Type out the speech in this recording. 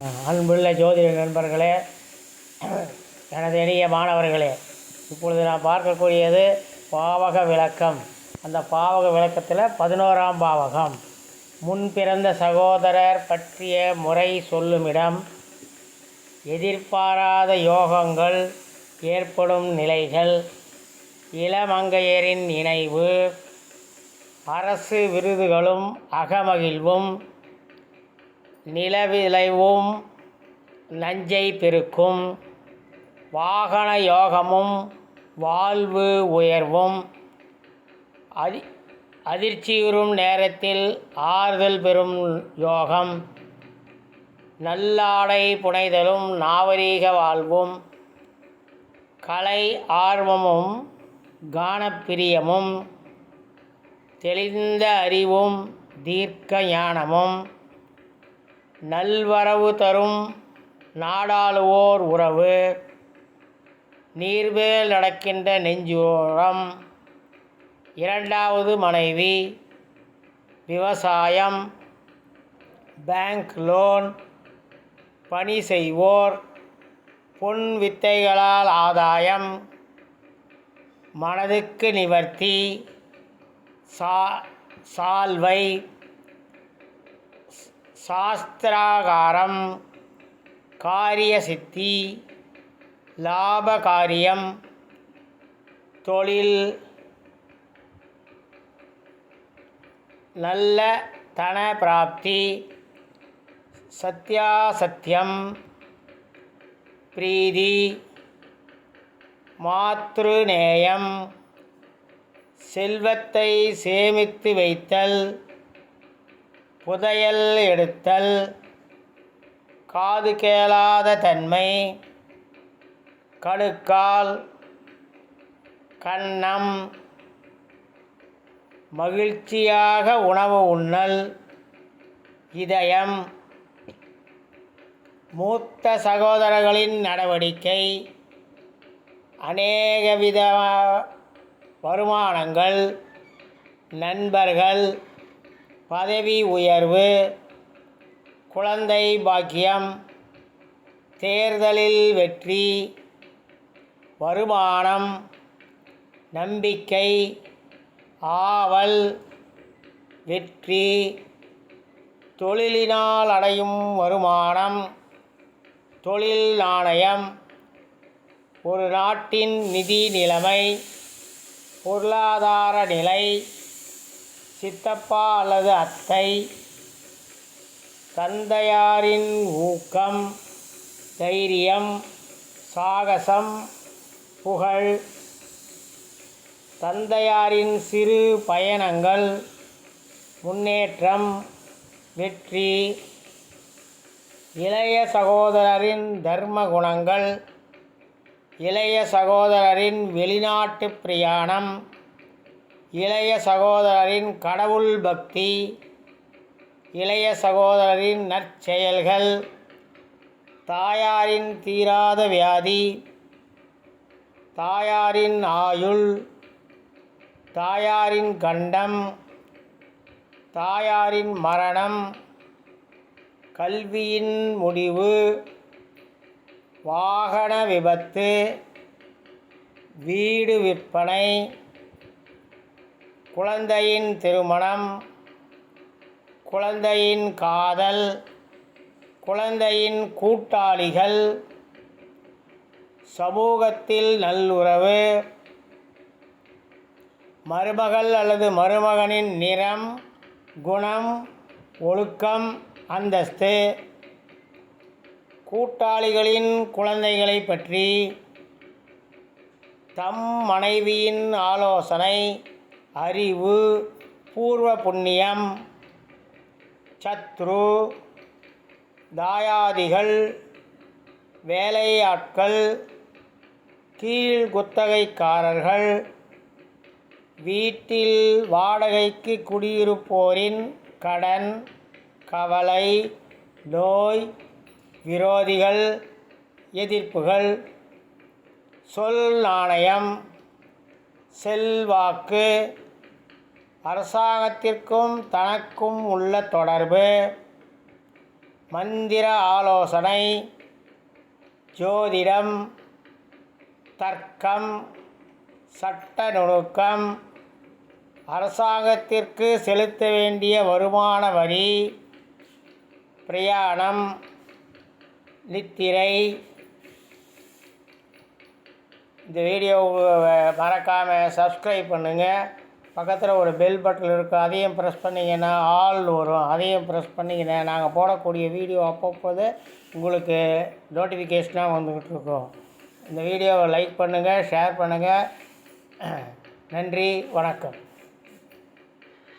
அன்புள்ள ஜோதிட நண்பர்களே, எனது இனிய மாணவர்களே, இப்பொழுது நாம் பார்க்கக்கூடியது பாவக விளக்கம். அந்த பாவக விளக்கத்தில் 11ஆம் பாவகம் முன் பிறந்த சகோதரர் பற்றிய முறை சொல்லுமிடம், எதிர்பாராத யோகங்கள் ஏற்படும் நிலைகள், இளமங்கையரின் இணைவு, அரசு விருதுகளும் அகமகிழ்வும், நிலவிளைவும் நஞ்சை பெருக்கும், வாகன யோகமும் வாழ்வு உயர்வும், அதிர்ச்சியுறும் நேரத்தில் ஆறுதல் பெறும் யோகம், நல்லாடை புனைதலும் நாகரீக வாழ்வும், கலை ஆர்வமும் கானப்பிரியமும், தெளிந்த அறிவும் தீர்க்க ஞானமும், நல்வரவு தரும் நாடாளுவோர் உறவு, நீர்மேல் நடக்கின்ற நெஞ்சோரம், இரண்டாவது மனைவி, விவசாயம், பேங்க் லோன், பணி செய்வோர், பொன் வித்தைகளால் ஆதாயம், மனதுக்கு நிவர்த்தி, சால்வை, சாஸ்திராகாரம், காரிய சித்தி, லாபகாரியம், தொழில், நல்ல தன பிராப்தி, சத்யாசத்தியம், பிரீதி, மாத்ருநேயம், செல்வத்தை சேமித்து வைத்தல், புதையல் எடுத்தல், காது கேளாத தன்மை, கணுக்கால், கன்னம், மகிழ்ச்சியாக உணவு உண்ணல், இதயம், மூத்த சகோதரர்களின் நடவடிக்கை, அநேகவித வருமானங்கள், நண்பர்கள், பதவி உயர்வு, குழந்தை பாக்கியம், தேர்தலில் வெற்றி, வருமானம், நம்பிக்கை, ஆவல், வெற்றி, தொழிலினால் அடையும் வருமானம், தொழில் நாணயம், ஒரு நாட்டின் நிதி நிலைமை, பொருளாதார நிலை, சித்தப்பா அல்லது அத்தை, தந்தையாரின் ஊக்கம், தைரியம், சாகசம், புகழ், தந்தையாரின் சிறு பயணங்கள், முன்னேற்றம், வெற்றி, இளைய சகோதரரின் தர்ம குணங்கள், இளைய சகோதரரின் வெளிநாட்டு பிரயாணம், இளைய சகோதரரின் கடவுள் பக்தி, இளைய சகோதரரின் நற்செயல்கள், தாயாரின் தீராத வியாதி, தாயாரின் ஆயுள், தாயாரின் கண்டம், தாயாரின் மரணம், கல்வியின் முடிவு, வாகன விபத்து, வீடு விற்பனை, குழந்தையின் திருமணம், குழந்தையின் காதல், குழந்தையின் கூட்டாளிகள், சமூகத்தில் நல்லுறவு, மருமகள் அல்லது மருமகனின் நிறம், குணம், ஒழுக்கம், அந்தஸ்து, கூட்டாளிகளின் குழந்தைகளை பற்றி, தம் மனைவியின் ஆலோசனை, அறிவு, பூர்வ புண்ணியம், சத்ரு, தாயாதிகள், வேலையாட்கள், கீழ் குத்தகைக்காரர்கள், வீட்டில் வாடகைக்கு குடியிருப்போரின் கடன், கவலை, நோய், விரோதிகள், எதிர்ப்புகள், சொல் நாணயம், செல்வாக்கு, அரசாங்கத்திற்கும் தனக்கும் உள்ள தொடர்பு, மந்திர ஆலோசனை, ஜோதிடம், தர்க்கம், சட்ட நுணுக்கம், அரசாங்கத்திற்கு செலுத்த வேண்டிய வருமான வரி, பிரயாணம், நித்திரை. இந்த வீடியோவை மறக்காமல் சப்ஸ்கிரைப் பண்ணுங்கள். பக்கத்தில் ஒரு பெல் பட்டன் இருக்குது, அதையும் ப்ரெஸ் பண்ணிங்கன்னா ஆல் வரும், அதையும் ப்ரெஸ் பண்ணிங்கன்னா நாங்கள் போடக்கூடிய வீடியோ அப்பப்போது உங்களுக்கு நோட்டிஃபிகேஷனாக வந்துக்கிட்டு இருக்கோம். இந்த வீடியோவை லைக் பண்ணுங்கள், ஷேர் பண்ணுங்கள். நன்றி, வணக்கம்.